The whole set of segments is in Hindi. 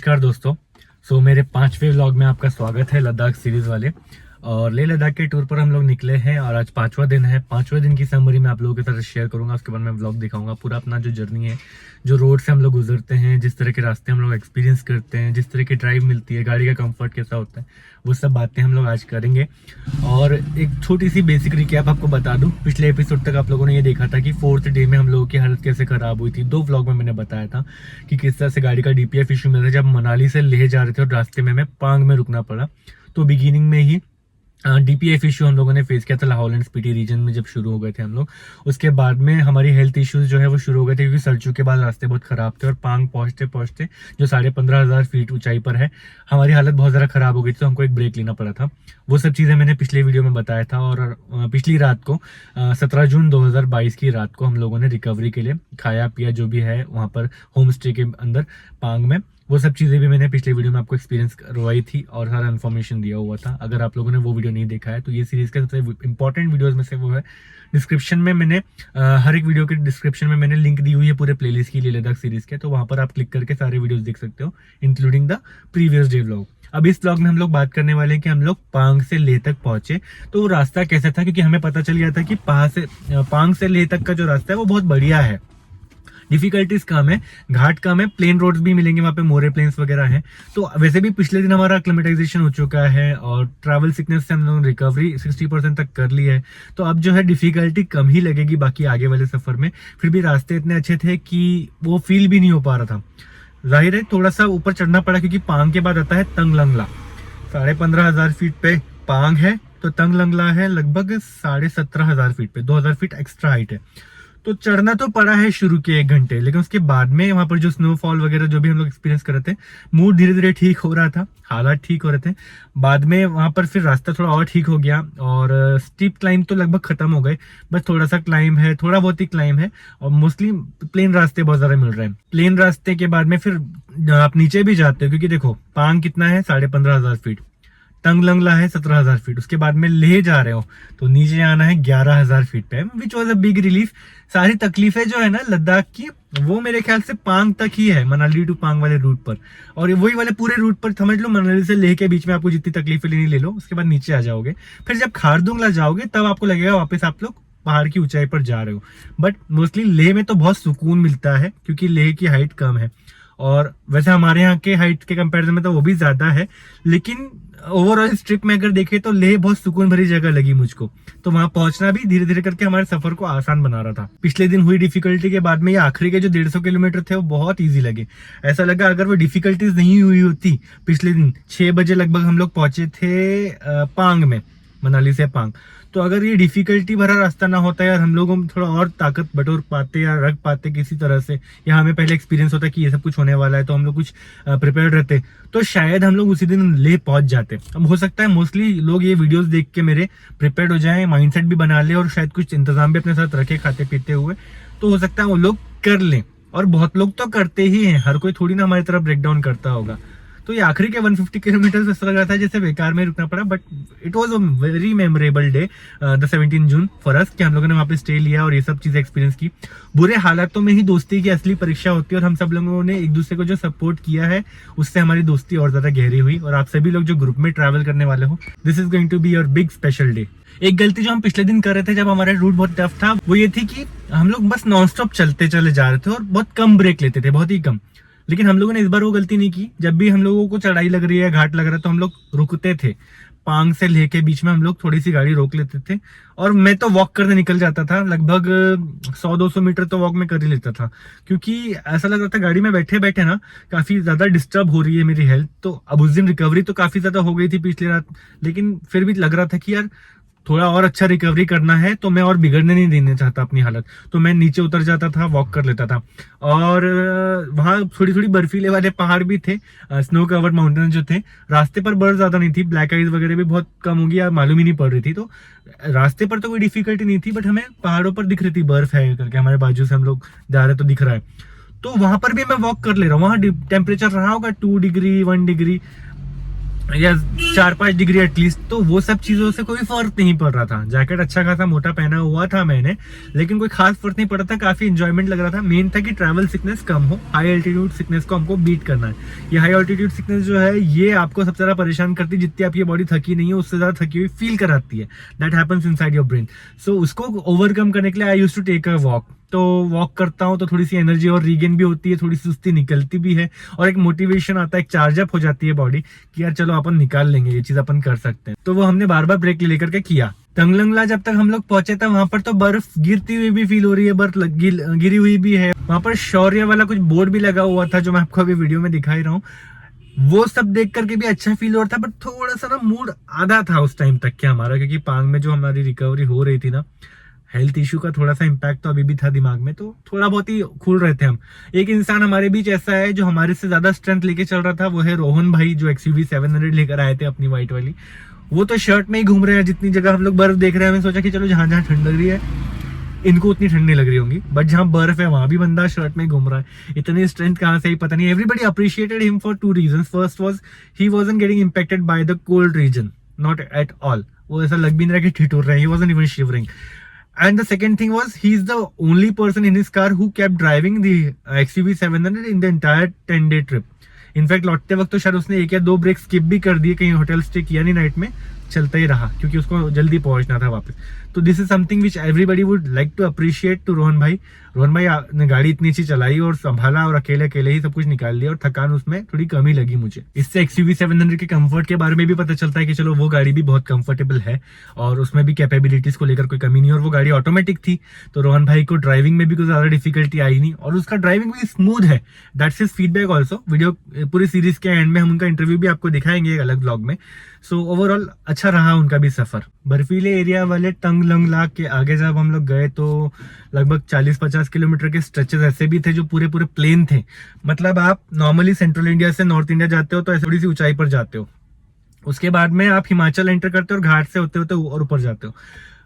नमस्कार दोस्तों। मेरे 5वें व्लॉग में आपका स्वागत है लद्दाख सीरीज वाले। और लेह लद्दाख के टूर पर हम लोग निकले हैं और आज 5वां दिन है। 5वें दिन की समरी मैं आप लोगों के साथ शेयर करूंगा। उसके बाद मैं व्लॉग दिखाऊंगा पूरा अपना जो जर्नी है, जो रोड से हम लोग गुजरते हैं, जिस तरह के रास्ते हम लोग एक्सपीरियंस करते हैं, जिस तरह की ड्राइव मिलती है, गाड़ी का कंफर्ट कैसा होता है, वो सब बातें हम लोग आज करेंगे। और एक छोटी सी बेसिक रिकैप आपको बता दूं, पिछले एपिसोड तक आप लोगों ने ये देखा था कि 4th डे में हम लोगों की हालत कैसे खराब हुई थी। 2 व्लॉग में मैंने बताया था कि किस तरह से गाड़ी का डीपीएफ इशू मिला जब मनाली से लेह जा रहे थे और रास्ते में हमें पांग में रुकना पड़ा। तो बिगिनिंग में ही डीपीएफ इशू हम लोगों ने फेस किया था लाहौल एंड स्पीति रीजन में जब शुरू हो गए थे हम लोग। उसके बाद में हमारी हेल्थ इश्यूज जो है वो शुरू हो गए थे क्योंकि सरचू के बाद रास्ते बहुत खराब थे और पांग पहुंचते पहुंचते जो 15,500 फीट ऊंचाई पर है, हमारी हालत बहुत ज़्यादा खराब हो गई थी, तो हमको एक ब्रेक लेना पड़ा था। वो सब चीज़ें मैंने पिछले वीडियो में बताया था। और पिछली रात को 17 जून 2022 की रात को हम लोगों ने रिकवरी के लिए खाया पिया जो भी है वहाँ पर होम स्टे के अंदर पांग में, वो सब चीज़ें भी मैंने पिछले वीडियो में आपको एक्सपीरियंस करवाई थी और सारा इन्फॉर्मेशन दिया हुआ था। अगर आप लोगों ने वो वीडियो नहीं देखा है तो ये सीरीज़ का सबसे इंपॉर्टेंट वीडियोस में से वो है। डिस्क्रिप्शन में मैंने हर एक वीडियो के डिस्क्रिप्शन में मैंने लिंक दी हुई है पूरे प्लेलिस्ट की, लेह लद्दाख सीरीज़ के, तो वहाँ पर आप क्लिक करके सारे वीडियोस देख सकते हो including the previous day vlog. अब इस व्लॉग में हम लोग बात करने वाले हैं कि हम लोग पांग से लेह तक पहुंचे तो वो रास्ता कैसा था, क्योंकि हमें पता चल गया था कि पांग से लेह तक का जो रास्ता है वो बहुत बढ़िया है। डिफिकल्टीज कम है, घाट कम है, प्लेन रोड्स भी मिलेंगे वहाँ पे, मोरे प्लेन्स वगैरह हैं। तो वैसे भी पिछले दिन हमारा एक्लेमेटाइजेशन हो चुका है और ट्रैवल सिकनेस से हम लोग रिकवरी 60% तक कर ली है। तो अब जो है डिफिकल्टी कम ही लगेगी बाकी आगे वाले सफर में। फिर भी रास्ते इतने अच्छे थे कि वो फील भी नहीं हो पा रहा था। जाहिर है थोड़ा सा ऊपर चढ़ना पड़ा क्योंकि पांग के बाद आता है तंग लंगला। 15,500 फीट पे पांग है तो तंग लंगला है लगभग 17,500 फीट पे, 2,000 फीट एक्स्ट्रा हाइट है। तो चढ़ना तो पड़ा है शुरू के 1 घंटे, लेकिन उसके बाद में वहां पर जो स्नोफॉल वगैरह जो भी हम लोग एक्सपीरियंस कर रहे थे, मूड धीरे धीरे ठीक हो रहा था, हालात ठीक हो रहे थे। बाद में वहां पर फिर रास्ता थोड़ा और ठीक हो गया और स्टीप क्लाइम तो लगभग खत्म हो गए, बस थोड़ा सा क्लाइम है, थोड़ा बहुत ही क्लाइम है और मोस्टली प्लेन रास्ते बहुत ज्यादा मिल रहे हैं। प्लेन रास्ते के बाद में फिर आप नीचे भी जाते हो क्योंकि देखो पांग कितना है 15,500 फीट, तंग लंगला है 17,000 फीट, उसके बाद में ले जा रहे हो तो नीचे आना है 11,000 फीट पे, which was a big relief. सारी तकलीफें जो है ना लद्दाख की वो मेरे ख्याल से पांग तक ही है, मनाली टू पांग वाले रूट पर। और वही वाले पूरे रूट पर समझ लो मनाली से लेह के बीच में आपको जितनी तकलीफें लेनी ले लो, उसके बाद नीचे आ जाओगे। फिर जब खारदुंगला जाओगे तब आपको लगेगा वापस आप लोग पहाड़ की ऊंचाई पर जा रहे हो। बट मोस्टली लेह में तो बहुत सुकून मिलता है क्योंकि लेह की हाइट कम है और वैसे हमारे यहाँ के हाइट के कंपैरिजन में तो वो भी ज्यादा है, लेकिन ओवरऑल ट्रिप में अगर देखें तो लेह बहुत सुकून भरी जगह लगी मुझको। तो वहां पहुंचना भी धीरे धीरे करके हमारे सफर को आसान बना रहा था। पिछले दिन हुई डिफिकल्टी के बाद में ये आखिरी के जो 150 किलोमीटर थे वो बहुत इजी लगे। ऐसा लगा अगर वो डिफिकल्टीज नहीं हुई होती, पिछले दिन 6 बजे लगभग हम लोग पहुंचे थे पांग में, मनाली से पांग, तो अगर ये डिफिकल्टी भरा रास्ता ना होता यार, हम लोग थोड़ा और ताकत बटोर पाते या रख पाते किसी तरह से, या हमें पहले एक्सपीरियंस होता कि ये सब कुछ होने वाला है तो हम लोग कुछ प्रिपेयर्ड रहते, तो शायद हम लोग उसी दिन ले पहुंच जाते। अब हो सकता है मोस्टली लोग ये वीडियोस देख के मेरे प्रिपेयर्ड हो जाएं, माइंडसेट भी बना ले और शायद कुछ इंतजाम भी अपने साथ रखे खाते पीते हुए, तो हो सकता है वो लोग कर लें। और बहुत लोग तो करते ही हैं, हर कोई थोड़ी ना हमारी तरफ ब्रेकडाउन करता होगा। तो ये आखिरी के 150 किलोमीटर ऐसा लग रहा था जैसे बेकार में रुकना पड़ा, but it was a very memorable day the 17 June for us कि हम लोगों ने वहाँ पे स्टे लिया और ये सब चीजें एक्सपीरियंस की। बुरे हालातों में ही दोस्ती की असली परीक्षा होती है और हम सब लोगों ने एक दूसरे को जो सपोर्ट किया है उससे हमारी दोस्ती और ज्यादा गहरी हुई। और आप सभी लोग जो ग्रुप में ट्रैवल करने वाले हो, this is going to be your big special day. एक गलती जो हम पिछले दिन कर रहे थे जब हमारा रूट बहुत टफ था, वो ये थी कि हम लोग बस नॉन स्टॉप चलते चले जा रहे थे और बहुत कम ब्रेक लेते थे, बहुत ही कम। लेकिन हम लोगों ने इस बार वो गलती नहीं की। जब भी हम लोगों को चढ़ाई लग रही है, घाट लग रहा है, तो हम लोग रुकते थे। पांग से लेह के बीच में हम लोग थोड़ी सी गाड़ी रोक लेते थे और मैं तो वॉक करने निकल जाता था, लगभग 100-200 मीटर तो वॉक में कर ही लेता था, क्योंकि ऐसा लग रहा था गाड़ी में बैठे बैठे ना काफी ज्यादा डिस्टर्ब हो रही है मेरी हेल्थ। तो अब उस दिन रिकवरी तो काफी ज्यादा हो गई थी पिछली रात, लेकिन फिर भी लग रहा था कि यार थोड़ा और अच्छा रिकवरी करना है, तो मैं और बिगड़ने नहीं देना चाहता अपनी हालत। तो मैं नीचे उतर जाता था, वॉक कर लेता था। और वहाँ थोड़ी थोड़ी बर्फीले वाले पहाड़ भी थे, स्नो कवर्ड माउंटेन जो थे। रास्ते पर बर्फ ज्यादा नहीं थी, ब्लैक आइज वगैरह भी बहुत कम होगी या मालूम ही नहीं पड़ रही थी। तो रास्ते पर तो कोई डिफिकल्टी नहीं थी, बट हमें पहाड़ों पर दिख रही थी बर्फ है करके, हमारे बाजू से हम लोग जा रहे तो दिख रहा है। तो वहां पर भी मैं वॉक कर ले रहा हूँ। वहां टेम्परेचर रहा होगा 2 डिग्री 1 डिग्री, या 4-5 डिग्री एटलीस्ट, तो वो सब चीजों से कोई फर्क नहीं पड़ रहा था। जैकेट अच्छा खासा मोटा पहना हुआ था मैंने, लेकिन कोई खास फर्क नहीं पड़ा था, काफी इंजॉयमेंट लग रहा था। मेन था कि ट्रैवल सिकनेस कम हो, हाई एल्टीट्यूड सिकनेस को हमको बीट करना है। ये हाई एल्टीट्यूड सिकनेस जो है ये आपको सबसे ज्यादा परेशान करती है, जितनी आपकी बॉडी थकी नहीं है उससे ज्यादा थकी हुई फील कराती है। That happens inside your brain. So उसको ओवरकम करने के लिए I used to take a walk. तो वॉक करता हूँ तो थोड़ी सी एनर्जी और रीगेन भी होती है, थोड़ी सी सुस्ती निकलती भी है, और एक मोटिवेशन आता है, एक चार्ज अप हो जाती है बॉडी कि यार चलो अपन निकाल लेंगे, ये चीज अपन कर सकते हैं। तो वो हमने बार बार ब्रेक लेकर के किया। तंगलंगला जब तक हम लोग पहुंचे थे वहां पर तो बर्फ गिरती हुई भी फील हो रही है, बर्फ गिरी हुई भी है। वहां पर शौर्य वाला कुछ बोर्ड भी लगा हुआ था जो मैं आपको अभी वीडियो में दिखा ही रहा हूँ। वो सब देख करके भी अच्छा फील हो रहा था, बट थोड़ा सा ना मूड आधा था उस टाइम तक के हमारा, क्योंकि पांग में जो हमारी रिकवरी हो रही थी ना, हेल्थ इशू का थोड़ा सा इम्पैक्ट तो अभी भी था दिमाग में, तो थोड़ा बहुत ही खुल रहे थे हम। एक इंसान हमारे बीच ऐसा है जो हमारे से ज्यादा स्ट्रेंथ लेके चल रहा था, वो है रोहन भाई, जो XUV 700 लेकर आए थे अपनी व्हाइट वाली। वो तो शर्ट में ही घूम रहे हैं, जितनी जगह हम लोग बर्फ देख रहे हैं। हमें सोचा कि चलो जहां जहां ठंड लग रही है इनको उतनी ठंड नहीं लग रही होंगी, बट जहां बर्फ है वहां भी बंदा शर्ट में घूम रहा है। इतनी स्ट्रेंथ कहां से ही पता नहीं। Everybody appreciated him for 2 reasons. First was he wasn't getting impacted by the cold region, not at all. वो ऐसा लग भी नहीं रहा कि ठिठुर रहे हैं, he wasn't even shivering. And the second thing was, he is the only person in his car who kept driving the XUV 700 in the entire 10-day trip. In fact लौटते वक्त तो शायद उसने 1 या 2 ब्रेक स्किप भी कर दिए, कहीं होटल स्टे किया नहीं नाइट में, चलता ही रहा क्योंकि उसको जल्दी पहुंचना था वापस। तो this is something which everybody would like to appreciate to Rohan भाई। रोहन भाई ने गाड़ी इतनी अच्छी चलाई और संभाला और अकेले अकेले ही सब कुछ निकाल लिया, और थकान उसमें थोड़ी कमी लगी मुझे। इससे XUV 700 के कंफर्ट के बारे में भी पता चलता है कि चलो वो गाड़ी भी बहुत कंफर्टेबल है और उसमें भी कैपेबिलिटीज को लेकर कोई कमी नहीं, और वो गाड़ी ऑटोमेटिक थी, तो रोहन भाई को ड्राइविंग में भी कोई ज्यादा डिफिकल्टी आई नहीं, और उसका ड्राइविंग भी स्मूथ है। That's his feedback also. Video पूरी सीरीज के एंड में हम उनका इंटरव्यू भी आपको दिखाएंगे एक अलग ब्लॉग में। सो ओवरऑल अच्छा रहा उनका भी सफर। बर्फीले एरिया वाले तंगलंगला के आगे जब हम लोग गए तो लगभग 40-50 किलोमीटर के स्ट्रेचेस ऐसे भी थे जो पूरे पूरे प्लेन थे। मतलब आप नॉर्मली सेंट्रल इंडिया से नॉर्थ इंडिया जाते हो तो ऐसे थोड़ी सी ऊंचाई पर जाते हो, उसके बाद में आप हिमाचल एंटर करते हो और घाट से होते होते और ऊपर जाते हो,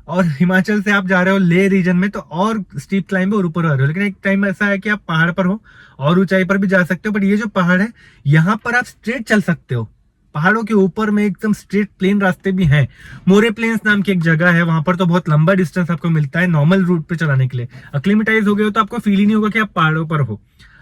और हिमाचल से आप जा रहे हो लेह रीजन में तो और स्टीप क्लाइंब है और ऊपर आ रहे हो। लेकिन एक टाइम ऐसा है कि आप पहाड़ पर हो और ऊंचाई पर भी जा सकते हो, बट ये जो पहाड़ है यहाँ पर आप स्ट्रेट चल सकते हो। पहाड़ों के ऊपर में एकदम स्ट्रेट प्लेन रास्ते भी हैं। मोरे प्लेन्स नाम की एक जगह है, वहां पर तो बहुत लंबा डिस्टेंस आपको मिलता है नॉर्मल रूट पे चलाने के लिए। अक्लीमेटाइज हो गए हो तो आपको फील ही नहीं होगा कि आप पहाड़ों पर हो,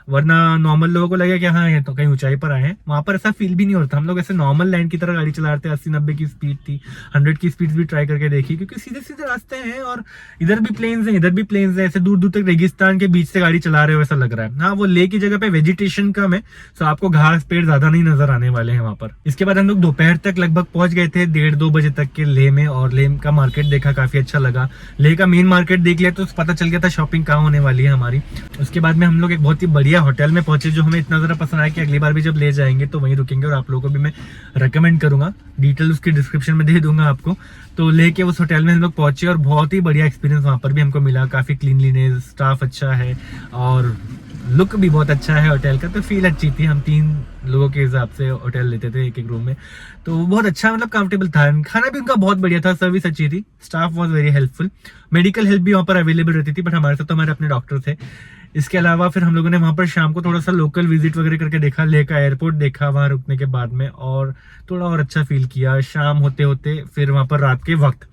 वरना नॉर्मल लोगों को लगेगा कि हाँ ये तो कहीं ऊंचाई पर आए हैं। वहां पर ऐसा फील भी नहीं होता। हम लोग ऐसे नॉर्मल लैंड की तरह गाड़ी चला रहे थे, 80-90 की स्पीड थी, 100 की स्पीड भी ट्राई करके देखी, क्योंकि सीधे सीधे रास्ते हैं और इधर भी प्लेन्स हैं इधर भी प्लेन्स हैं, ऐसे दूर दूर तक रेगिस्तान के बीच से गाड़ी चला रहे हो ऐसा लग रहा है। हाँ, वो लेह की जगह पे वेजिटेशन कम है, तो आपको घास पेड़ ज्यादा नहीं नजर आने वाले हैं वहां पर। इसके बाद हम लोग दोपहर तक लगभग पहुंच गए थे, 1:30-2 बजे तक के लेह में, और लेह का मार्केट देखा, काफी अच्छा लगा। लेह का मेन मार्केट देख लिया तो पता चल गया था शॉपिंग कहाँ होने वाली है हमारी। उसके बाद में हम लोग एक बहुत ही बढ़िया होटल में पहुंचे जो हमें इतना ज़्यादा पसंद आया कि अगली बार भी जब ले जाएंगे तो वहीं रुकेंगे, और आप लोगों को भी मैं रेकमेंड करूंगा। डिटेल उसकी डिस्क्रिप्शन में दे दूंगा आपको। तो लेके उस होटल में हम लोग पहुंचे और बहुत ही बढ़िया एक्सपीरियंस वहां पर भी हमको मिला। काफ़ी क्लीनलीनेस, स्टाफ अच्छा है और लुक भी बहुत अच्छा है होटल का, तो फील अच्छी थी। हम 3 लोगों के हिसाब से होटल लेते थे एक एक रूम में, तो बहुत अच्छा मतलब कंफर्टेबल था। खाना भी उनका बहुत बढ़िया था, सर्विस अच्छी थी, staff was very helpful. Medical help भी वहाँ पर अवेलेबल रहती थी, बट हमारे साथ तो हमारे अपने डॉक्टर थे। इसके अलावा फिर हम लोगों ने वहाँ पर शाम को थोड़ा सा लोकल विजिट वगैरह करके देखा, लेह का एयरपोर्ट देखा वहाँ रुकने के बाद में, और थोड़ा और अच्छा फील किया। शाम होते होते फिर वहाँ पर रात के वक्त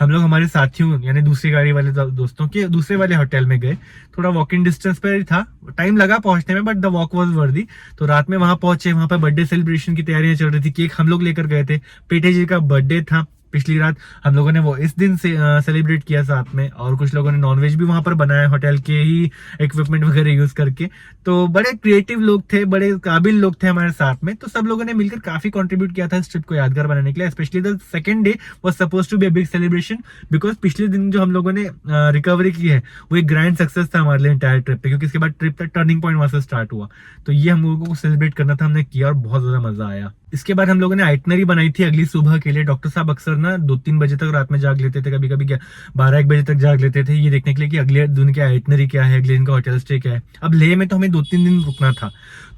हम लोग हमारे साथियों यानी दूसरी गाड़ी वाले दोस्तों के दूसरे वाले होटल में गए। थोड़ा वॉकिंग डिस्टेंस पर ही था, टाइम लगा पहुंचने में, बट द वॉक वाज वर्दी। तो रात में वहां पहुंचे, वहां पर बर्थडे सेलिब्रेशन की तैयारियां चल रही थी। केक हम लोग लेकर गए थे, पेटे जी का बर्थडे था पिछली रात, हम लोगों ने वो इस दिन से सेलिब्रेट किया साथ में, और कुछ लोगों ने नॉनवेज भी वहां पर बनाया होटल के ही इक्विपमेंट वगैरह यूज करके। तो बड़े क्रिएटिव लोग थे, बड़े काबिल लोग थे हमारे साथ में, तो सब लोगों ने मिलकर काफी कंट्रीब्यूट किया था इस ट्रिप को यादगार बनाने के लिए। Specially the second day was suppose to be a big celebration, because पिछले दिन जो हम लोगों ने रिकवरी की है वो एक ग्रैंड सक्सेस था हमारे लिए एंटायर ट्रिप पे, क्योंकि इसके बाद ट्रिप का टर्निंग पॉइंट वहां से स्टार्ट हुआ। तो ये हम लोगों को सेलिब्रेट करना था, हमने किया और बहुत ज्यादा मजा आया। इसके बाद हम लोगों ने आइटनरी बनाई थी अगली सुबह के लिए। डॉक्टर साहब अक्सर ना 2-3 बजे तक रात में जाग लेते थे, कभी कभी 12-1 बजे तक जाग लेते थे, ये देखने के लिए कि अगले दिन की आइटनरी क्या है, अगले दिन का होटल स्टे क्या है। अब लेह में तो हमें 2-3 दिन रुकना था,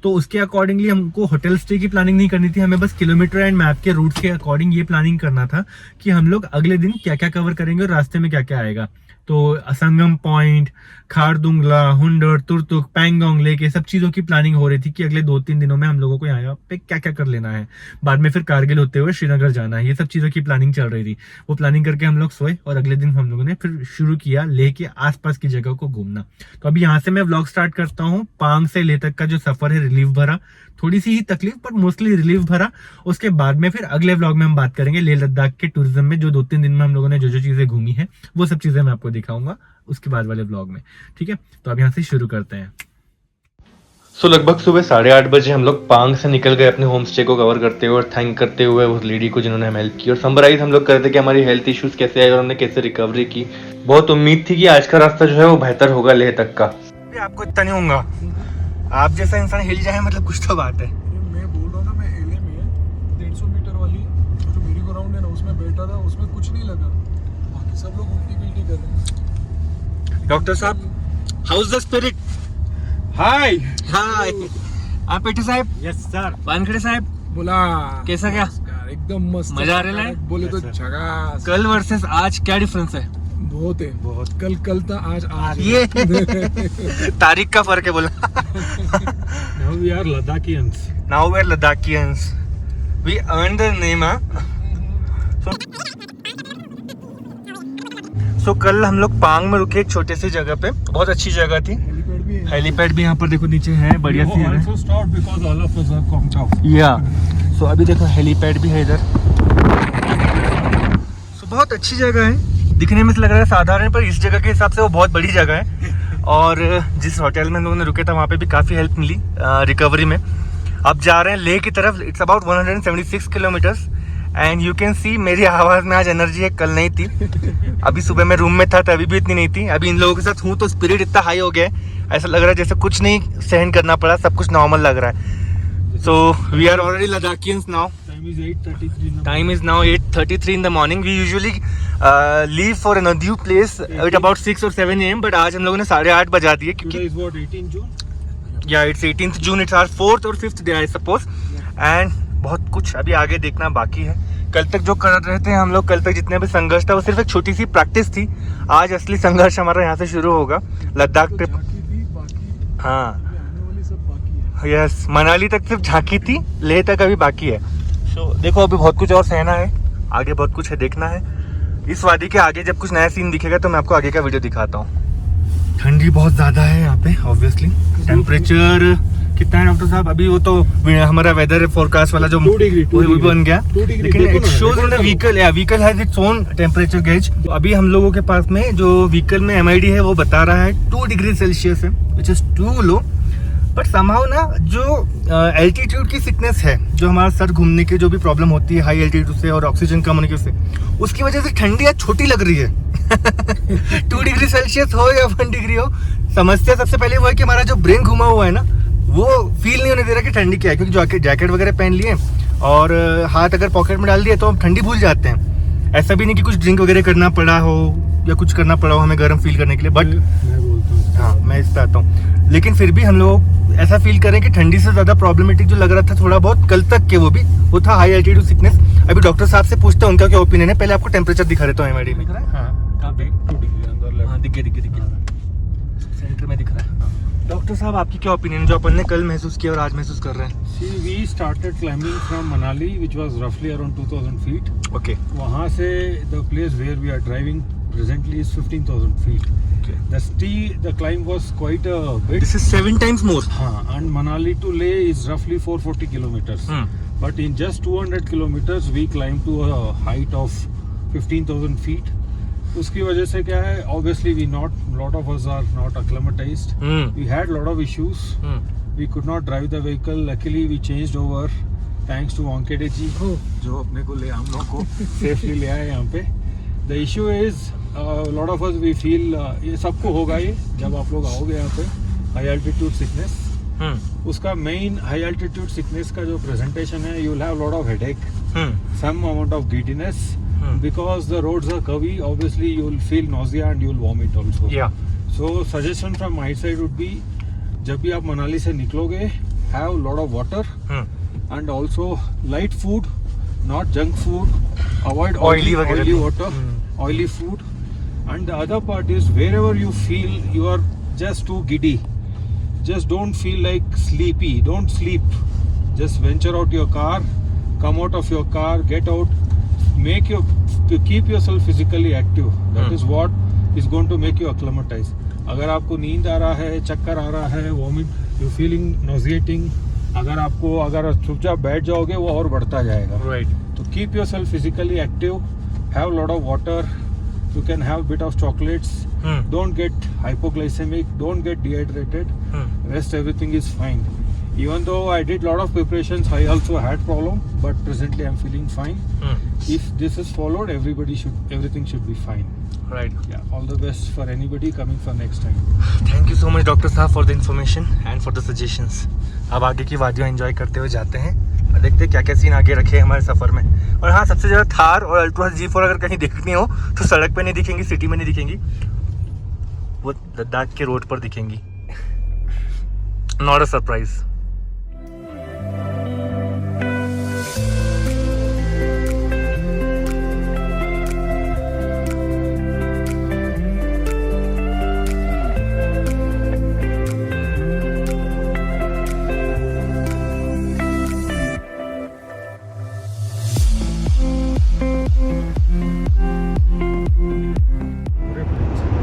तो उसके अकॉर्डिंगली हमको होटल स्टे की प्लानिंग नहीं करनी थी, हमें बस किलोमीटर एंड मैप के रूट्स के अकॉर्डिंग ये प्लानिंग करना था कि हम लोग अगले दिन क्या क्या कवर करेंगे और रास्ते में क्या क्या आएगा। तो संगम पॉइंट, खारदुंगला, हुंडर, तुर्तुक, पैंगोंग लेक, ये सब चीजों की प्लानिंग हो रही थी कि अगले 2-3 दिनों में हम लोगों को यहाँ पे क्या क्या कर लेना है। बाद में फिर कारगिल होते हुए श्रीनगर जाना है, ये सब चीजों की प्लानिंग चल रही थी। वो प्लानिंग करके हम लोग सोए और अगले दिन हम लोगों ने फिर शुरू किया लेह के आसपास की जगह को घूमना। तो अभी यहाँ से मैं व्लॉग स्टार्ट करता हूँ। पांग से लेह तक का जो सफर है रिलीफ भरा, थोड़ी सी ही तकलीफ पर मोस्टली रिलीफ भरा। उसके बाद में फिर अगले व्लॉग में हम बात करेंगे लेह लद्दाख के टूरिज्म में जो 2-3 दिन में हम लोगों ने जो जो चीजें घूमी है वो सब चीजें मैं आपको दिखाऊंगा उसके बाद वाले व्लॉग में। ठीक है, तो अब यहाँ से शुरू करते हैं। लगभग सुबह 8:30 बजे हम लोग पांग से निकल गए अपने होम स्टे को कवर करते हुए और थैंक करते हुए उस लेडी को जिन्होंने हमें हेल्प की, और समराइज हम लोग करते कि हमारी हेल्थ इश्यूज कैसे आए और हमने कैसे रिकवरी की। बहुत उम्मीद थी कि आज का रास्ता जो है वो बेहतर होगा लेह तक का। आपको इतना नहीं होगा, आप जैसा इंसान हिल जाए मतलब कुछ तो बात है। मैं बोल रहा हूँ ना, मैं एले में 150 मीटर वाली जो मेरी ग्राउंड है ना उसमें बैठा था, उसमें कुछ नहीं लगा, बाकी सब लोग उल्टी गिल्टी कर रहे हैं। डॉक्टर साहब, हाउ इज द स्पिरिट? हाय हाय। आप पेटे साहब? Yes sir. वानखेड़े साहब बोला कैसा क्या? एकदम मस्त, मजा आ रहा है? बोले तो झकास। कल वर्सेस आज क्या डिफरेंस है? बहुत है, बहुत। कल था, आज ये तारीख का फर्क है बोला। Now we are Ladakhians. Now we are Ladakhians. We earned the name, So कल हम लोग पांग में रुके एक छोटे सी जगह पे, बहुत अच्छी जगह थी। हेलीपैड भी यहाँ पर देखो नीचे है, बढ़िया सी है। Also stopped because all of us are pumped up. सो अभी देखो हेलीपैड भी है इधर। सो बहुत अच्छी जगह है, दिखने में तो लग रहा है साधारण, पर इस जगह के हिसाब से वो बहुत बड़ी जगह है। और जिस होटल में हम लोगों ने रुके था वहाँ पे भी काफ़ी हेल्प मिली रिकवरी में। अब जा रहे हैं लेह की तरफ। It's about 176 kilometres and you can see मेरी आवाज़ में आज एनर्जी है, कल नहीं थी। अभी सुबह मैं रूम में था तभी भी इतनी नहीं थी। अभी इन लोगों के साथ हूँ तो स्पिरिट इतना हाई हो गया है, ऐसा लग रहा है जैसे कुछ नहीं सहन करना पड़ा, सब कुछ नॉर्मल लग रहा है। So we are already Ladakhians now. Time is now 8:33 in the morning. We usually leave for another place at about 6 or 7 a.m. But आज हम लोगों ने 8:30 बजा दिए क्योंकि Today is what, 18 June? Yeah, it's 18th June. It's our 4th or 5th day I suppose. And बहुत कुछ अभी आगे देखना बाकी है। कल तक जो कर रहे थे हम लोग, कल तक जितने भी संघर्ष था वो सिर्फ एक छोटी सी प्रैक्टिस थी। आज असली संघर्ष हमारा यहाँ से शुरू होगा। लद्दाख ट्रिप, हाँ यस, मनाली तक सिर्फ झांकी थी, लेह तक अभी बाकी है। तो देखो अभी बहुत कुछ और सहना है, आगे बहुत कुछ है देखना है। इस वादी के आगे जब कुछ नया सीन दिखेगा तो मैं आपको आगे का वीडियो दिखाता हूँ। ठंडी बहुत ज़्यादा है यहाँ पे ऑब्वियसली। टेम्परेचर कितना है डॉक्टर साहब? अभी वो तो हमारा वेदर फोरकास्ट वाला जो 2 डिग्री बन गया, लेकिन it shows in the vehicle, vehicle has its own temperature gauge. अभी हम लोगों के पास में जो व्हीकल में MID है वो बता रहा है 2 डिग्री सेल्सियस है, which is too low. But somehow ना जो एल्टीट्यूड की सिकनेस है, जो हमारा सर घूमने की जो भी प्रॉब्लम होती है हाई एल्टीट्यूड से और ऑक्सीजन कम होने की उससे, उसकी वजह से ठंडी आज छोटी लग रही है। 2 डिग्री सेल्सियस हो या 1 डिग्री हो, समस्या सबसे पहले वो है कि हमारा जो ब्रेन घुमा हुआ है ना वो फील नहीं होने दे रहा कि ठंडी क्या है, क्योंकि जैकेट वगैरह पहन लिए और हाथ अगर पॉकेट में डाल दिए तो हम ठंडी भूल जाते हैं। ऐसा भी नहीं कि कुछ ड्रिंक वगैरह करना पड़ा हो या कुछ करना पड़ा हो हमें गर्म फील करने के लिए, बट हाँ मैं इस पे आता हूँ। लेकिन फिर भी हम लोग ऐसा फील करें कि ठंडी से ज़्यादा प्रॉब्लमेटिक जो लग रहा था थोड़ा बहुत कल तक के वो था हाई एल्टीट्यूड सिकनेस। अभी डॉक्टर साहब से पूछते हैं उनका क्या ओपिनियन है। पहले आपको टेम्परेचर दिखा देता हूँ MID में। सेंटर में दिख रहा है। डॉक्टर साहब आपकी क्या ओपिनियन जो अपन ने कल महसूस किया और आज महसूस कर रहे हैं? See, we started climbing from Manali, which was roughly around 2000 feet. Okay. वहाँ से the place where we are driving presently is 15,000 feet. Okay. The climb was quite a bit. This is 7 times more. हाँ, and Manali to Leh is roughly 440 kilometers. But in just 200 kilometers we climbed to a height of 15,000 feet. उसकी वजह से क्या है, obviously lot of us are not acclimatized. We had lot of issues. We could not drive the vehicle. Luckily we changed over thanks to Wankhede जी जो अपने को ले हम लोग को safely ले आए यहाँ पे. The issue is lot of us we feel ये सबको होगा ये जब आप लोग आओगे यहाँ पे high altitude sickness. उसका main high altitude sickness का जो presentation है, you'll have lot of headache, some amount of giddiness. Because the roads are curvy, obviously you will feel nausea and you will vomit also. Yeah. So suggestion from my side would be, जब भी आप मनाली से निकलोगे, have lot of water and also light food, not junk food. Avoid oily water, oily food. And the other part is wherever you feel you are just too giddy, just don't feel like sleepy, don't sleep. Just venture out your car, come out of your car, get out, keep yourself physically active. That is what is going to make you acclimatize. अगर आपको नींद आ रहा है, चक्कर आ रहा है, वॉमिट, यू फीलिंग नॉजिएटिंग, अगर चुपचाप बैठ जाओगे वो और बढ़ता जाएगा. Right. तो keep yourself physically active, have a lot of water, you can have a bit of chocolates, don't get hypoglycemic, don't get dehydrated, rest everything is fine. Even though I did lot of preparations, I also had problem, but presently I'm feeling fine. If this is followed, everything should be fine. Right. Yeah, all the best for anybody coming for next time. Thank you so much doctor साहब for the information and for the suggestions. अब आगे की वादियाँ एंजॉय करते हुए जाते हैं और देखते हैं क्या क्या सीन आगे रखे हैं हमारे सफ़र में. और हाँ, सबसे ज़्यादा थार और अल्ट्रा G4 अगर कहीं दिखनी हो तो सड़क पे नहीं दिखेंगी, सिटी में नहीं दिखेंगी, वो लद्दाख के रोड पर दिखेंगी. Not a surprise.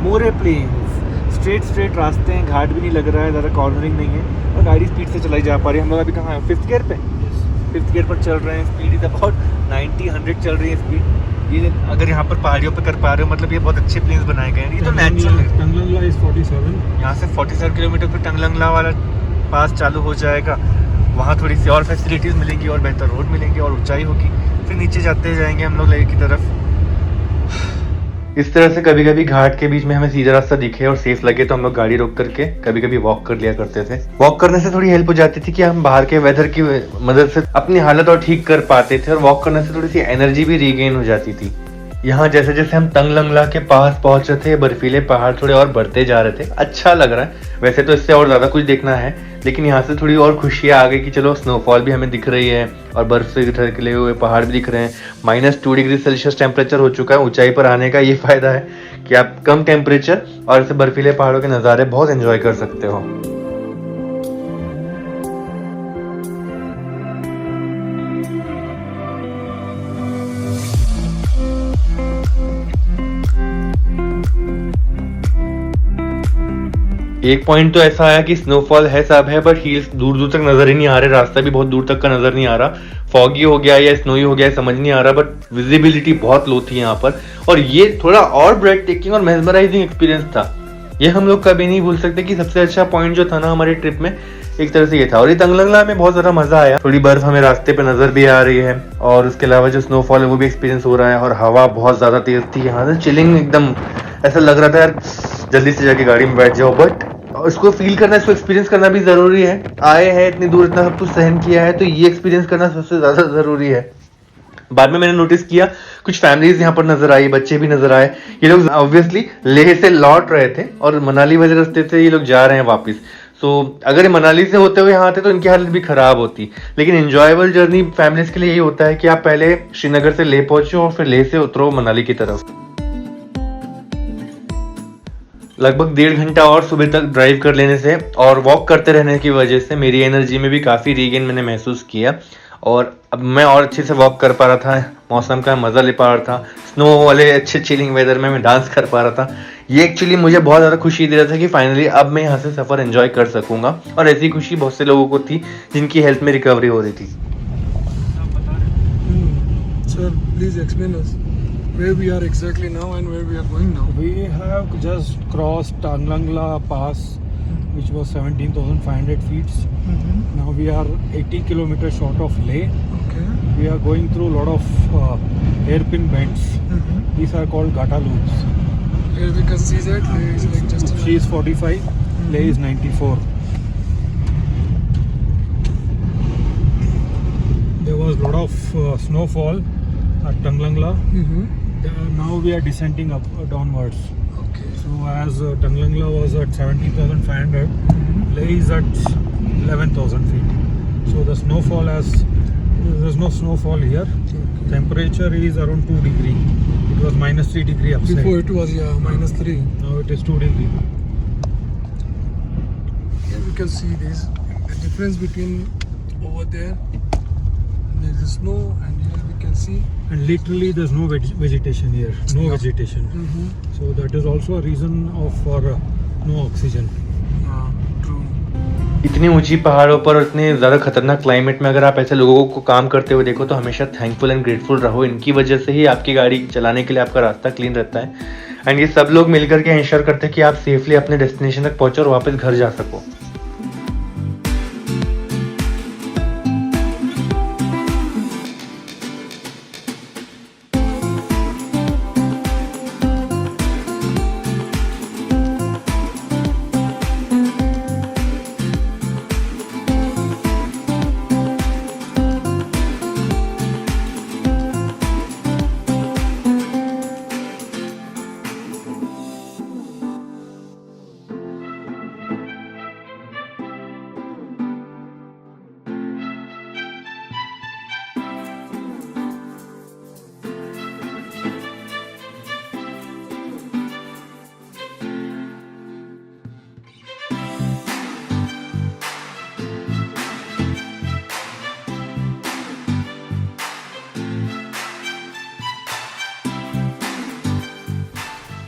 More plains, straight रास्ते हैं, घाट भी नहीं लग रहा है, ज़्यादा कॉर्नरिंग नहीं है और गाड़ी स्पीड से चलाई जा पा रही है. हम लोग अभी कहाँ हैं? 5th गियर पे, 5th गियर पर चल रहे हैं. स्पीड इज अबाउट 90-100 चल रही है स्पीड. ये अगर यहाँ पर पहाड़ियों पे कर पा रहे हो, मतलब ये बहुत अच्छे प्लेन्स बनाए गए हैं. ये तो नेचुरल है. टंगलंगला इज 47. यहाँ से 47 किलोमीटर पर टंगलंगला वाला पास चालू हो जाएगा. वहाँ थोड़ी सी और फैसिलिटीज़ मिलेंगी और बेहतर रोड मिलेंगे और ऊंचाई होगी. फिर नीचे जाते जाएंगे हम लोग लेह की तरफ. इस तरह से कभी कभी घाट के बीच में हमें सीधा रास्ता दिखे और सेफ लगे तो हम लोग गाड़ी रोक करके कभी कभी वॉक कर लिया करते थे. वॉक करने से थोड़ी हेल्प हो जाती थी कि हम बाहर के वेदर की मदद से अपनी हालत और ठीक कर पाते थे और वॉक करने से थोड़ी सी एनर्जी भी रीगेन हो जाती थी. यहाँ जैसे जैसे हम तंगलंगला के पास पहुंच रहे थे, बर्फीले पहाड़ थोड़े और बढ़ते जा रहे थे. अच्छा लग रहा है. वैसे तो इससे और ज्यादा कुछ देखना है, लेकिन यहाँ से थोड़ी और खुशियाँ आ गई कि चलो स्नोफॉल भी हमें दिख रही है और बर्फ से ढके हुए पहाड़ भी दिख रहे हैं. -2 डिग्री सेल्सियस टेम्परेचर हो चुका है. ऊंचाई पर आने का ये फायदा है कि आप कम टेम्परेचर और ऐसे बर्फीले पहाड़ों के नज़ारे बहुत एंजॉय कर सकते हो. एक पॉइंट तो ऐसा आया कि स्नोफॉल है सब है, बट हील्स दूर दूर तक नजर ही नहीं आ रहे. रास्ता भी बहुत दूर तक का नजर नहीं आ रहा. फॉगी हो गया या स्नोई हो गया समझ नहीं आ रहा, बट विजिबिलिटी बहुत लो थी यहाँ पर. और ये थोड़ा और ब्रेथ टेकिंग और मेस्मराइजिंग एक्सपीरियंस था. ये हम लोग कभी नहीं भूल सकते कि सबसे अच्छा पॉइंट जो था ना हमारी ट्रिप में, एक तरह से ये था. और ये तंगलंगला में बहुत ज्यादा मजा आया. थोड़ी बर्फ हमें रास्ते पे नजर भी आ रही है और उसके अलावा जो स्नोफॉल है वो भी एक्सपीरियंस हो रहा है. और हवा बहुत ज्यादा तेज थी. यहाँ से चिलिंग एकदम ऐसा लग रहा था यार जल्दी से जाके गाड़ी में बैठ जाओ. बट उसको फील करना, इसको एक्सपीरियंस करना भी जरूरी है. आए हैं इतनी दूर, इतना सब कुछ सहन किया है, तो ये एक्सपीरियंस करना सबसे ज्यादा जरूरी है. बाद में मैंने नोटिस किया कुछ फैमिलीज यहाँ पर नजर आई, बच्चे भी नजर आए. ये लोग ऑब्वियसली लेह से लौट रहे थे और मनाली वाले रास्ते से ये लोग जा रहे हैं वापस. सो अगर ये मनाली से होते हुए यहाँ आते तो इनकी हालत भी खराब होती. लेकिन एंजॉयबल जर्नी फैमिलीज के लिए यही होता है कि आप पहले श्रीनगर से लेह पहुंचो और फिर लेह से उतरो मनाली की तरफ. लगभग 1.5 घंटा और सुबह तक ड्राइव कर लेने से और वॉक करते रहने की वजह से मेरी एनर्जी में भी काफ़ी रीगेन मैंने महसूस किया. और अब मैं और अच्छे से वॉक कर पा रहा था, मौसम का मज़ा ले पा रहा था. स्नो वाले अच्छे चिलिंग वेदर में मैं डांस कर पा रहा था. ये एक्चुअली मुझे बहुत ज़्यादा खुशी दे रहा था कि फाइनली अब मैं यहाँ से सफ़र एंजॉय कर सकूँगा. और ऐसी खुशी बहुत से लोगों को थी जिनकी हेल्थ में रिकवरी हो रही थी. Sir, please explain us where we are exactly now and where we are going now. We have just crossed Tanglanglaa Pass, which was 17,500 feet. Now we are 80 kilometers short of Leh. Okay. We are going through a lot of hairpin bends. These are called Gata loops. Here we can see that Leh is like just. She is 45, Leh is 94. There was a lot of snowfall at Tanglanglaa. Now we are descending up downwards. Okay. So as Tanglanglaa was at 17,500, Leh is at 11,000 feet. So the snowfall there's no snowfall here. Okay. Temperature is around 2 degree It was minus 3 degree upside. Before it was -3. Now it is 2 degree. Here we can see this the difference between over there. There is snow, and here we can see. And literally there's no vegetation here. No Yeah. vegetation. Mm-hmm. So that is also a reason for no oxygen. True. इतनी ऊंची पहाड़ों पर और इतने ज़्यादा खतरनाक क्लाइमेट में अगर आप ऐसे लोगों को काम करते हुए देखो तो हमेशा थैंकफुल एंड ग्रेटफुल रहो। इनकी वजह से ही आपकी गाड़ी चलाने के लिए आपका रास्ता क्लीन रहता है एंड ये सब लोग मिलकर के इंश्योर करते हैं कि आप सेफली अपने डेस्टिनेशन तक पहुंचो और वापस घर जा सको।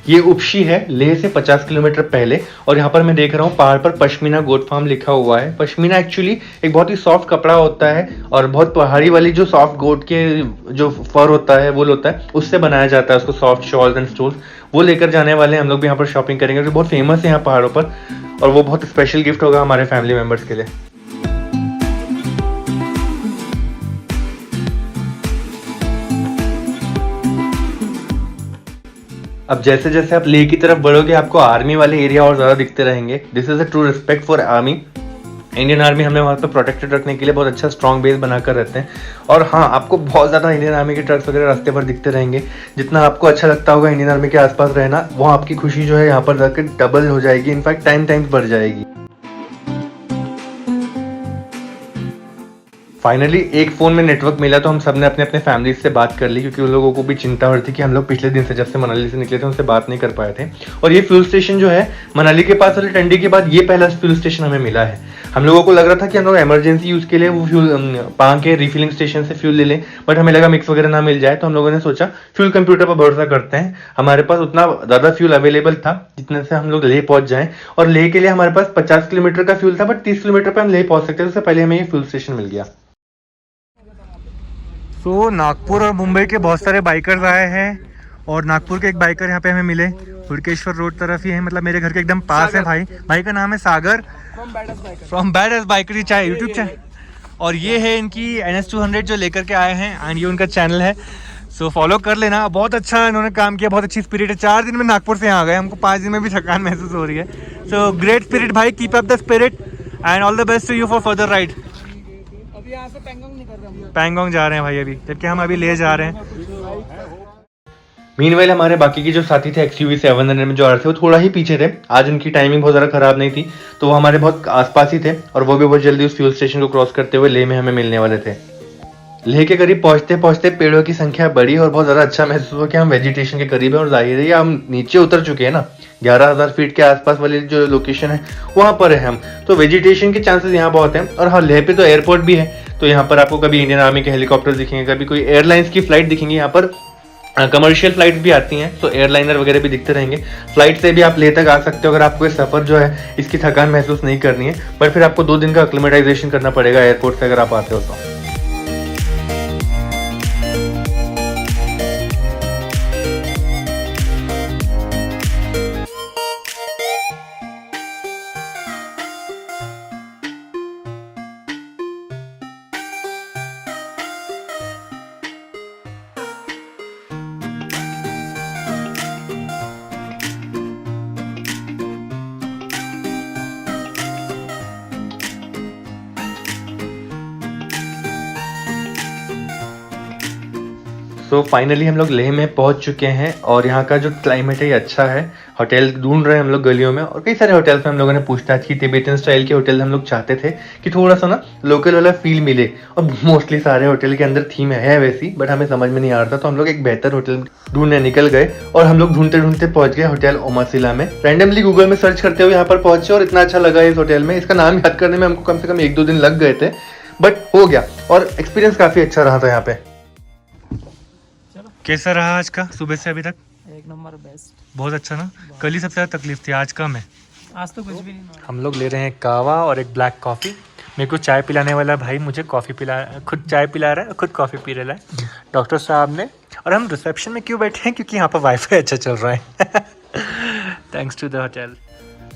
ये उपशी है लेह से 50 किलोमीटर पहले और यहाँ पर मैं देख रहा हूँ पहाड़ पर पश्मीना गोट फार्म लिखा हुआ है। पश्मीना एक्चुअली एक बहुत ही सॉफ्ट कपड़ा होता है और बहुत पहाड़ी वाली जो सॉफ्ट गोट के जो फर होता है वूल होता है उससे बनाया जाता है उसको सॉफ्ट शॉल्स एंड स्टोल्स वो लेकर जाने वाले हैं। हम लोग भी यहाँ पर शॉपिंग करेंगे क्योंकि बहुत फेमस है यहाँ पहाड़ों पर और वो बहुत स्पेशल गिफ्ट होगा हमारे फैमिली मेम्बर्स के लिए। अब जैसे जैसे आप लेह की तरफ बढ़ोगे आपको आर्मी वाले एरिया और ज़्यादा दिखते रहेंगे। This is a true respect for army. Indian army हमें वहाँ पर प्रोटेक्टेड रखने के लिए बहुत अच्छा स्ट्रॉन्ग बेस बनाकर रहते हैं। और हाँ, आपको बहुत ज़्यादा इंडियन आर्मी के ट्रक्स वगैरह रास्ते पर दिखते रहेंगे। जितना आपको अच्छा लगता होगा इंडियन आर्मी के आसपास रहना, वो आपकी खुशी जो है यहाँ पर जाकर डबल हो जाएगी, इनफैक्ट 10 टाइम्स बढ़ जाएगी। फाइनली एक फ़ोन में नेटवर्क मिला तो हम सब ने अपने अपने फैमिली से बात कर ली क्योंकि उन लोगों को भी चिंता हो रही थी कि हम लोग पिछले दिन से जब से मनाली से निकले थे उनसे बात नहीं कर पाए थे। और ये फ्यूल स्टेशन जो है मनाली के पास वाले टंडी के बाद ये पहला फ्यूल स्टेशन हमें मिला है। हम लोगों को लग रहा था कि हम लोग इमरजेंसी यूज़ के लिए वो फ्यूल पांग के रिफिलिंग स्टेशन से फ्यूल ले लें, बट हमें लगा मिक्स वगैरह ना मिल जाए तो हम लोगों ने सोचा फ्यूल कंप्यूटर पर भरोसा करते हैं। हमारे पास उतना ज़्यादा फ्यूल अवेलेबल था जितने से हम लोग लेह पहुंच जाएं और लेह के लिए हमारे पास 50 किलोमीटर का फ्यूल था बट 30 किलोमीटर पर हम लेह पहुंच सकते थे। उससे पहले हमें ये फ्यूल स्टेशन मिल गया। तो नागपुर और मुंबई के बहुत सारे बाइकर्स आए हैं और नागपुर के एक बाइकर यहाँ पे हमें मिले, हुडकेश्वर रोड तरफ ही है, मतलब मेरे घर के एकदम पास है। भाई का नाम है सागर फ्रॉम बैडएस बाइकर ही चाहे यूट्यूब चैनल, और ये है इनकी NS200 जो लेकर के आए हैं एंड ये उनका चैनल है, सो फॉलो कर लेना। बहुत अच्छा इन्होंने काम किया, बहुत अच्छी स्पिरिट है। 4 दिन में नागपुर से यहाँ आ गए, हमको 5 दिन में भी थकान महसूस हो रही है। सो ग्रेट स्पिरिट भाई, keep up the spirit and all the best to you for further ride. अभी यहाँ से पैंगोंग निकल रहे हैं, पैंगोंग जा रहे हैं भाई अभी, जबकि हम अभी ले जा रहे हैं। मीनवाइल हमारे बाकी के जो साथी थे XUV 700 में जो आ रहे थे वो थोड़ा ही पीछे थे। आज उनकी टाइमिंग बहुत ज़्यादा ख़राब नहीं थी तो वो हमारे बहुत आसपास ही थे और वो भी बहुत जल्दी उस फ्यूल स्टेशन को क्रॉस करते हुए लेह में हमें मिलने वाले थे। लेह के करीब पहुंचते पहुंचते पेड़ों की संख्या बढ़ी और बहुत ज़्यादा अच्छा महसूस हुआ कि हम वेजिटेशन के करीब हैं और जाहिर है हम नीचे उतर चुके हैं ना, 11,000 फीट के आसपास वाली जो लोकेशन है वहाँ पर है हम, तो वेजिटेशन के चांसेस यहाँ बहुत हैं। और हाँ, लेह पे तो एयरपोर्ट भी है, तो यहाँ पर आपको कभी इंडियन आर्मी के हेलीकॉप्टर दिखेंगे, कभी कोई एयरलाइंस की फ्लाइट दिखेंगी। यहाँ पर कमर्शियल फ्लाइट्स भी आती हैं तो एयरलाइनर वगैरह भी दिखते रहेंगे। फ्लाइट से भी आप लेह तक आ सकते हो अगर आपको ये सफ़र जो है इसकी थकान महसूस नहीं करनी है, बट फिर आपको 2 दिन का एक्लिमेटाइजेशन करना पड़ेगा एयरपोर्ट से अगर आप आते हो तो। सो फाइनली हम लोग लेह में पहुंच चुके हैं और यहाँ का जो क्लाइमेट है ये अच्छा है। होटल ढूंढ रहे हैं हम लोग गलियों में और कई सारे होटल्स में हम लोगों ने पूछताछ की। तिब्बतन स्टाइल के होटल हम लोग चाहते थे कि थोड़ा सा ना लोकल वाला फील मिले और मोस्टली सारे होटल के अंदर थीम है वैसी, बट हमें समझ में नहीं आ रहा था। तो हम लोग एक बेहतर होटल ढूंढने निकल गए और हम लोग ढूंढते ढूंढते पहुंच गए होटल ओमासिला में। रैंडमली गूगल में सर्च करते हुए यहाँ पर पहुंचे और इतना अच्छा लगा इस होटल में। इसका नाम याद करने में हमको कम से कम 1-2 दिन लग गए थे, बट हो गया और एक्सपीरियंस काफी अच्छा रहा था यहाँ पे। कैसा रहा आज का सुबह से अभी तक? एक नंबर बेस्ट। बहुत अच्छा ना। कल ही सबसे ज्यादा तकलीफ थी, आज कम है। आज तो कुछ भी नहीं। हम लोग ले रहे हैं कावा और एक ब्लैक कॉफ़ी। मेरे को चाय पिलाने वाला भाई मुझे कॉफ़ी पिला, खुद चाय पिला रहा है, खुद कॉफ़ी पी रहा है डॉक्टर साहब ने। और हम रिसेप्शन में क्यों बैठे हैं? क्योंकि यहाँ पर वाईफाई अच्छा चल रहा है। Thanks to the hotel.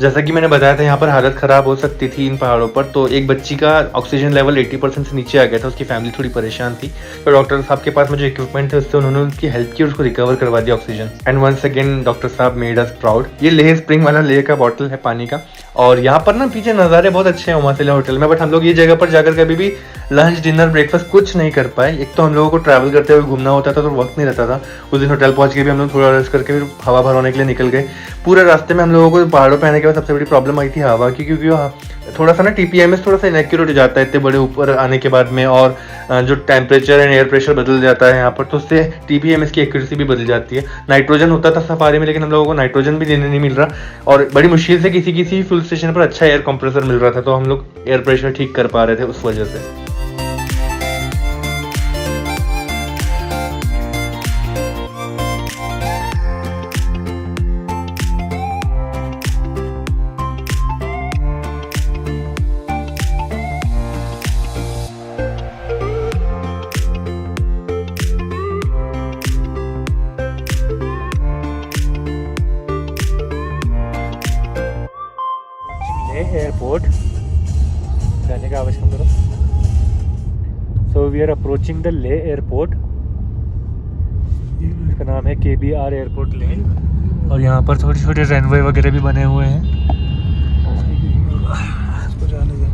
जैसा कि मैंने बताया था यहाँ पर हालत ख़राब हो सकती थी इन पहाड़ों पर। तो एक बच्ची का ऑक्सीजन लेवल 80% से नीचे आ गया था, उसकी फैमिली थोड़ी परेशान थी। तो डॉक्टर साहब के पास में जो इक्विपमेंट थे उससे उन्होंने उसकी हेल्प की और उसको रिकवर करवा दिया oxygen. And once again doctor साहब मेड अस प्राउड। ये लेह स्प्रिंग वाला लेह का बॉटल है पानी का। और यहाँ पर ना पीछे नज़ारे बहुत अच्छे हैं ओमासिला होटल में, बट हम लोग ये जगह पर जाकर कभी भी लंच डिनर ब्रेकफास्ट कुछ नहीं कर पाए। एक तो हम लोगों को ट्रैवल करते हुए घूमना होता था तो वक्त नहीं रहता था। उस दिन होटल पहुंच के भी हम लोग थोड़ा रेस्ट करके फिर हवा भरवाने के लिए निकल गए। पूरे रास्ते में हम लोगों को पहाड़ों पे आने के बाद सबसे बड़ी प्रॉब्लम आई थी हवा की, क्योंकि थोड़ा सा ना TPMS थोड़ा सा इनएक्यूरेट हो जाता है इतने बड़े ऊपर आने के बाद में। और जो टेम्परेचर एंड एयर प्रेशर बदल जाता है यहाँ पर, तो उससे TPMS की एक्यूरेसी भी बदल जाती है। नाइट्रोजन होता था सफारी में, लेकिन हम लोगों को नाइट्रोजन भी देने नहीं मिल रहा और बड़ी मुश्किल से किसी किसी फुल स्टेशन पर अच्छा एयर कंप्रेसर मिल रहा था। तो हम लोग एयर प्रेशर ठीक कर पा रहे थे उस वजह से। एयरपोर्ट जाने का आवश्यक करो। So we are approaching the Leh airport. इसका नाम है KBR एयरपोर्ट ले। और यहाँ पर छोटे छोटे रनवे वगैरह भी बने हुए हैं। इसको जाने दो,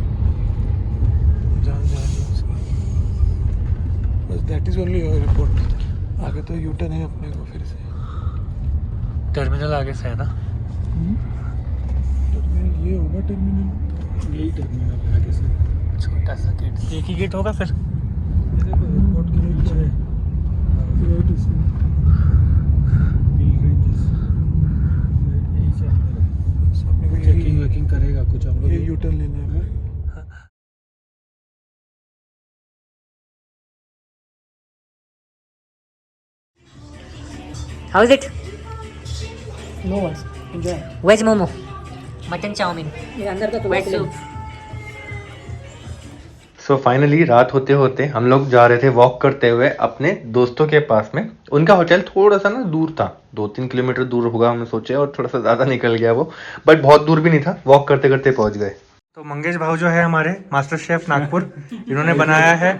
बस दैट इज ओनली एयरपोर्ट। आगे तो यूटर्न है अपने को फिर से। टर्मिनल आगे से है ना? टर्मिनल ये होगा, टर्मिनल यही टर्मिनल है आगे से। छोटा सा गेट, एक ही गेट होगा फिर। ये देखो एयरपोर्ट के नीचे है। चेकिंग वेकिंग करेगा कुछ हम लोग। ये यूटर्न लेने में। How is it? No worse, enjoy. Veg momo, mutton chow mein, ये अंदर का वेज सूप। सो फाइनली रात होते होते हम लोग जा रहे थे वॉक करते हुए अपने दोस्तों के पास में। उनका होटल थोड़ा सा ना दूर था, 2-3 किलोमीटर दूर होगा हमने सोचा, और थोड़ा सा ज़्यादा निकल गया वो, बट बहुत दूर भी नहीं था। वॉक करते करते पहुंच गए। तो मंगेश भाव जो है हमारे मास्टर शेफ नागपुर, इन्होंने बनाया है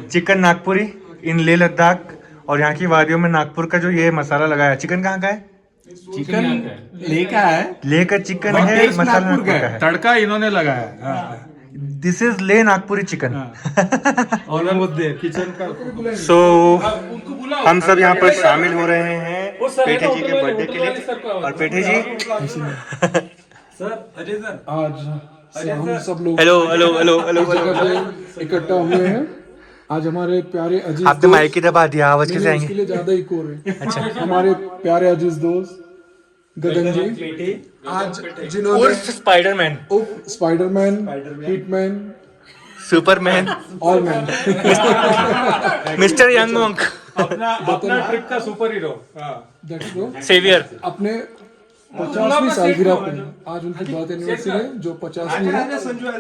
चिकन नागपुरी इन लेह लद्दाख। और यहाँ की वादियों में नागपुर का जो ये मसाला लगाया। चिकन कहाँ का है? चिकन ले का है, लेह का चिकन है, मसाला नागपुर का है, तड़का इन्होंने लगाया। This is Leh Nagpuri chicken. और मुद्दे किचन का। सो हम सब यहाँ पर शामिल हो रहे हैं पेठे जी के बर्थडे के लिए। और पेठे जी सर, अजय सर, आज हम सब लोग हेलो हेलो हेलो हेलो जगह पे इकट्ठा हुए हैं। आज हमारे प्यारे अजीज आपने माइक की दबा दिया, आवाज कैसे इसके आएंगे? लिए ज्यादा ही कोर है। अच्छा, हमारे प्यारे अजीज दोस्त गगन जी, आज जिन्होंने Spiderman, Spiderman, Hitman, Superman, all man, mister young monk, अपना ट्रिप का superhero. That's no saviour. अपने 50वीं सालगिरह पे आज उनकी बर्थ एनिवर्सरी है जो 50वीं है।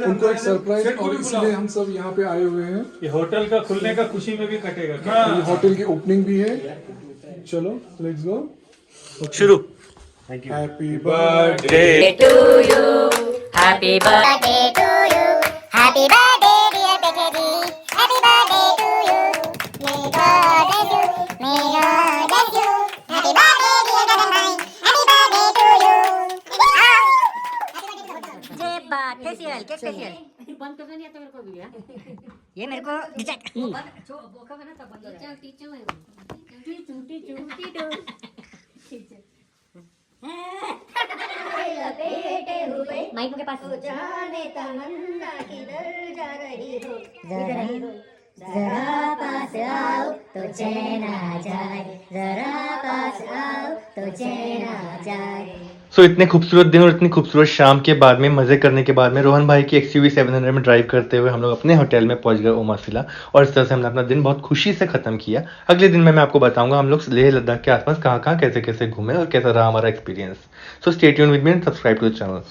उनको एक सरप्राइज, और इसलिए हम सब यहाँ पे आए हुए हैं। ये होटल का खुलने का खुशी में भी कटेगा। ये होटल की ओपनिंग भी है। चलो लेट्स गो, शुरू। Happy birthday To you, happy birthday. birthday to you. Happy birthday, dear Pekeji. Happy birthday to you. May God bless you. May God bless you. Happy birthday, dear Gaganbhai. Happy birthday to you. जे बात फेशियल केक फेशियल बंद कर नहीं आता मेरे को भी। ये मेरे को पास जाने तमन्ना किधर जा रही हो जरा पास आओ तो चैन आ जाए जरा पास आओ तो चैन आ जाए। सो इतने खूबसूरत दिन और इतनी खूबसूरत शाम के बाद में मजे करने के बाद में रोहन भाई की XUV 700 में ड्राइव करते हुए हम लोग अपने होटल में पहुंच गए ओमासिला, और इस तरह से हमने अपना दिन बहुत खुशी से खत्म किया। अगले दिन में मैं आपको बताऊंगा हम लोग लेह लद्दाख के आसपास कहाँ कहाँ कैसे कैसे घूमे और कैसा रहा हमारा experience. So stay tuned with me and subscribe to the channel.